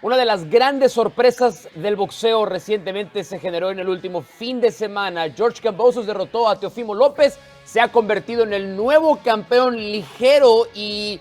Una de las grandes sorpresas del boxeo recientemente se generó en el último fin de semana. George Kambosos derrotó a Teófimo López, se ha convertido en el nuevo campeón ligero y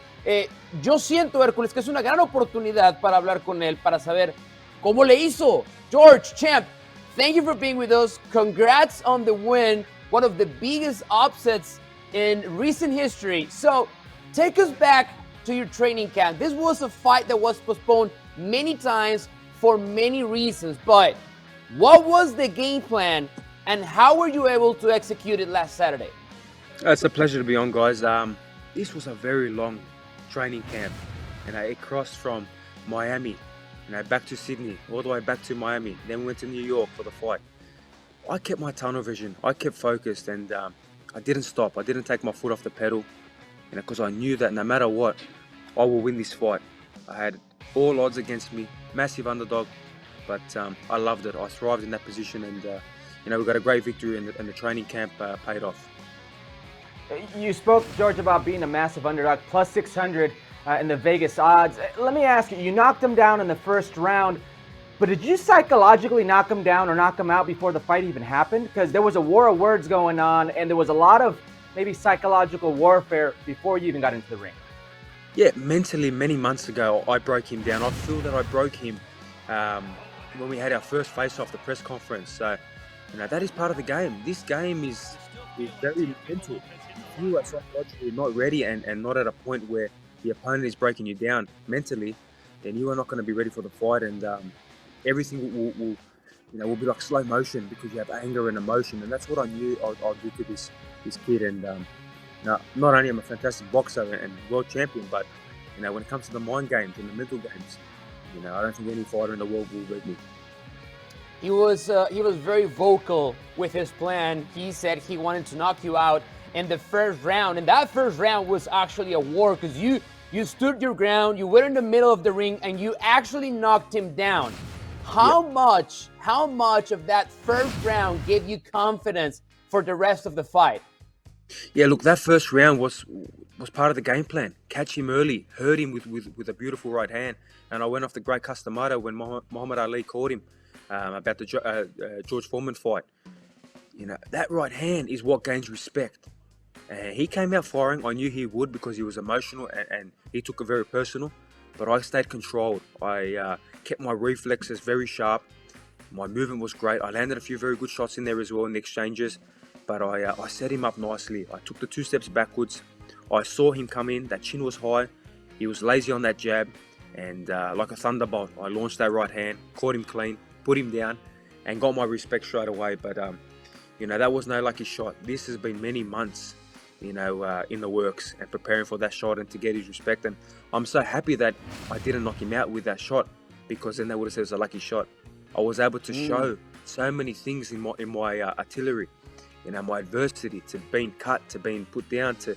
yo siento, Hérculez, que es una gran oportunidad para hablar con él, para saber cómo le hizo. George, champ, thank you for being with us. Congrats on the win, one of the biggest upsets in recent history. So, take us back to your training camp. This was a fight that was postponed many times for many reasons, but what was the game plan and how were you able to execute it last Saturday? It's a pleasure to be on, guys. This was a very long training camp, and it crossed from Miami, back to Sydney, all the way back to Miami. Then we went to New York for the fight. I kept my tunnel vision. I kept focused, and I didn't stop. I didn't take my foot off the pedal, because I knew that no matter what, I will win this fight. I had all odds against me, massive underdog, but I loved it. I thrived in that position, and we got a great victory, and the training camp paid off. You spoke, George, about being a massive underdog, plus 600 in the Vegas odds. Let me ask you, you knocked him down in the first round, but did you psychologically knock him down or knock him out before the fight even happened? Because there was a war of words going on, and there was a lot of maybe psychological warfare before you even got into the ring. Yeah, mentally, many months ago, I broke him down. I feel that I broke him when we had our first face-off, the press conference. So, that is part of the game. This game is very mental. If you are psychologically not ready and not at a point where the opponent is breaking you down mentally, then you are not going to be ready for the fight, and everything will be like slow motion because you have anger and emotion, and that's what I knew I'd do to this kid. And not only am I a fantastic boxer and world champion, but when it comes to the mind games and the mental games, I don't think any fighter in the world will beat me. He was very vocal with his plan. He said he wanted to knock you out in the first round, and that first round was actually a war because you stood your ground, you were in the middle of the ring, and you actually knocked him down. How much of that first round gave you confidence for the rest of the fight? Yeah, look, that first round was part of the game plan. Catch him early, hurt him with a beautiful right hand, and I went off the great Customato when Muhammad Ali caught him about the George Foreman fight. That right hand is what gains respect. He came out firing. I knew he would because he was emotional and he took it very personal, but I stayed controlled. I kept my reflexes very sharp. My movement was great. I landed a few very good shots in there as well in the exchanges. But I set him up nicely. I took the 2 steps backwards. I saw him come in. That chin was high. He was lazy on that jab. And like a thunderbolt, I launched that right hand, caught him clean, put him down, and got my respect straight away. But, that was no lucky shot. This has been many months, in the works and preparing for that shot and to get his respect. And I'm so happy that I didn't knock him out with that shot, because then they would have said it was a lucky shot. I was able to show so many things in my artillery. My adversity, to being cut, to being put down, to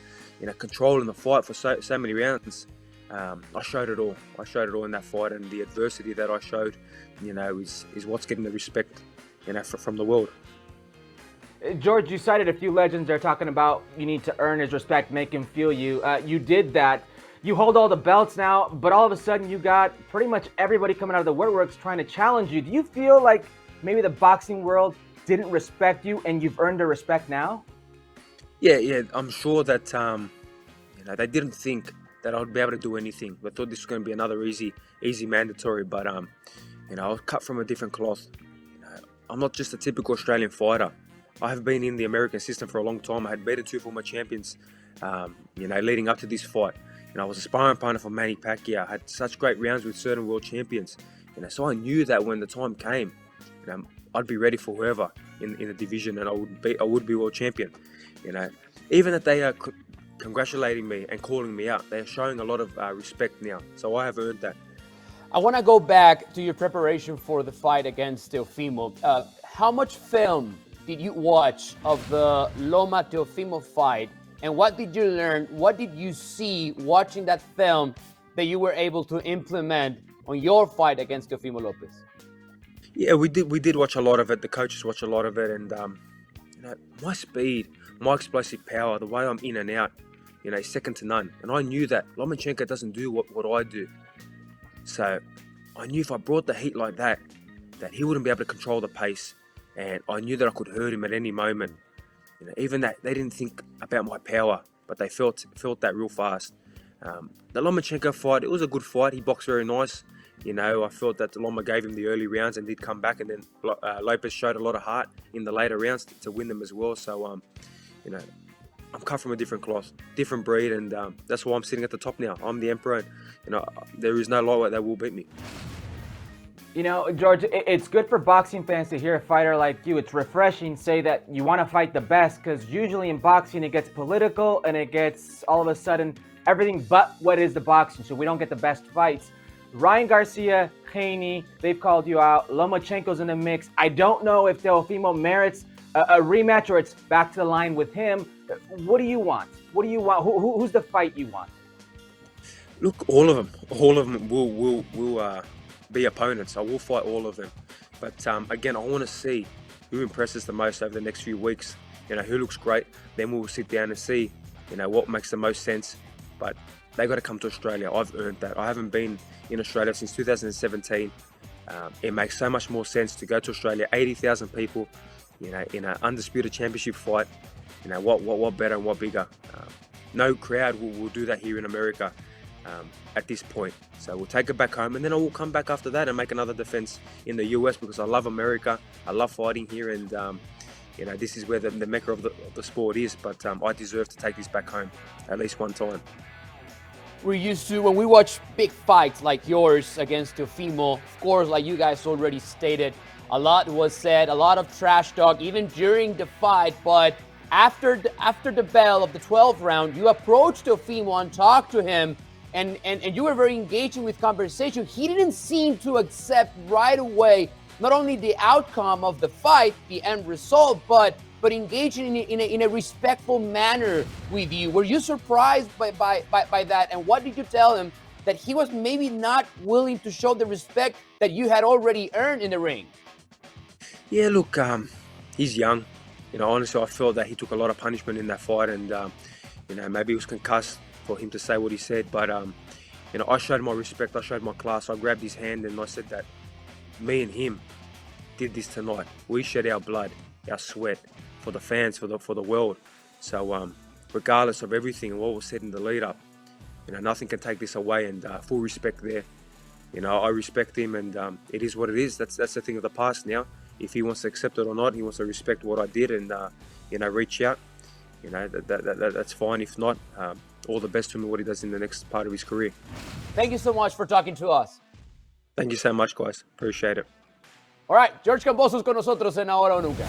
controlling the fight for so many rounds. I showed it all. I showed it all in that fight, and the adversity that I showed, is what's getting the respect, from the world. George, you cited a few legends there talking about you need to earn his respect, make him feel you. You did that. You hold all the belts now, but all of a sudden you got pretty much everybody coming out of the woodworks trying to challenge you. Do you feel like maybe the boxing world didn't respect you and you've earned their respect now? Yeah. I'm sure that they didn't think that I would be able to do anything. They thought this was going to be another easy mandatory, but I was cut from a different cloth. I'm not just a typical Australian fighter. I have been in the American system for a long time. I had beaten 2 former champions, leading up to this fight. I was a sparring opponent for Manny Pacquiao. I had such great rounds with certain world champions. So I knew that when the time came, I'd be ready for whoever in the division, and I would be world champion. Even that they are congratulating me and calling me out, they are showing a lot of respect now. So I have earned that. I want to go back to your preparation for the fight against Teófimo. How much film did you watch of the Loma Teófimo fight, and what did you learn? What did you see watching that film that you were able to implement on your fight against Teófimo López? Yeah, we did watch a lot of it. The coaches watch a lot of it, and my speed, my explosive power, the way I'm in and out, is second to none. And I knew that Lomachenko doesn't do what I do. So I knew if I brought the heat like that he wouldn't be able to control the pace, and I knew that I could hurt him at any moment. Even that they didn't think about my power, but they felt that real fast. The Lomachenko fight, it was a good fight. He boxed very nice. I felt that Loma gave him the early rounds and did come back, and then Lopez showed a lot of heart in the later rounds to win them as well. So, I'm cut from a different cloth, different breed, and that's why I'm sitting at the top now. I'm the emperor, and there is no lightweight that will beat me. George, it's good for boxing fans to hear a fighter like you. It's refreshing say that you want to fight the best, because usually in boxing it gets political and it gets all of a sudden everything but what is the boxing, so we don't get the best fights. Ryan Garcia, Haney, they've called you out. Lomachenko's in the mix. I don't know if Teófimo merits a rematch or it's back to the line with him. What do you want? Who's the fight you want? Look, all of them will be opponents. I will fight all of them. But again, I want to see who impresses the most over the next few weeks. Who looks great. Then we'll sit down and see, what makes the most sense. But they got to come to Australia. I've earned that. I haven't been in Australia since 2017. It makes so much more sense to go to Australia. 80,000 people, in an undisputed championship fight. What better and what bigger? No crowd will do that here in America at this point. So we'll take it back home, and then I will come back after that and make another defense in the US, because I love America. I love fighting here, and this is where the mecca of the sport is. But I deserve to take this back home at least one time. We're used to, when we watch big fights like yours against Teófimo, of course, like you guys already stated, a lot was said, a lot of trash talk, even during the fight. But after the bell of the 12th round, you approached Teófimo and talked to him, and you were very engaging with conversation. He didn't seem to accept right away not only the outcome of the fight, the end result, but engaging in a respectful manner with you. Were you surprised by that? And what did you tell him that he was maybe not willing to show the respect that you had already earned in the ring? Yeah, look, he's young. Honestly, I felt that he took a lot of punishment in that fight, and maybe he was concussed for him to say what he said. But I showed my respect. I showed my class. I grabbed his hand and I said that me and him did this tonight. We shed our blood, our sweat for the fans, for the world. So regardless of everything and what was said in the lead up, nothing can take this away, and full respect there. I respect him, and it is what it is. That's the thing of the past now. If he wants to accept it or not, he wants to respect what I did and reach out. That's fine. If not, all the best to him what he does in the next part of his career. Thank you so much for talking to us. Thank you so much, guys. Appreciate it. All right, George Kambosos con nosotros en Ahora o Nunca.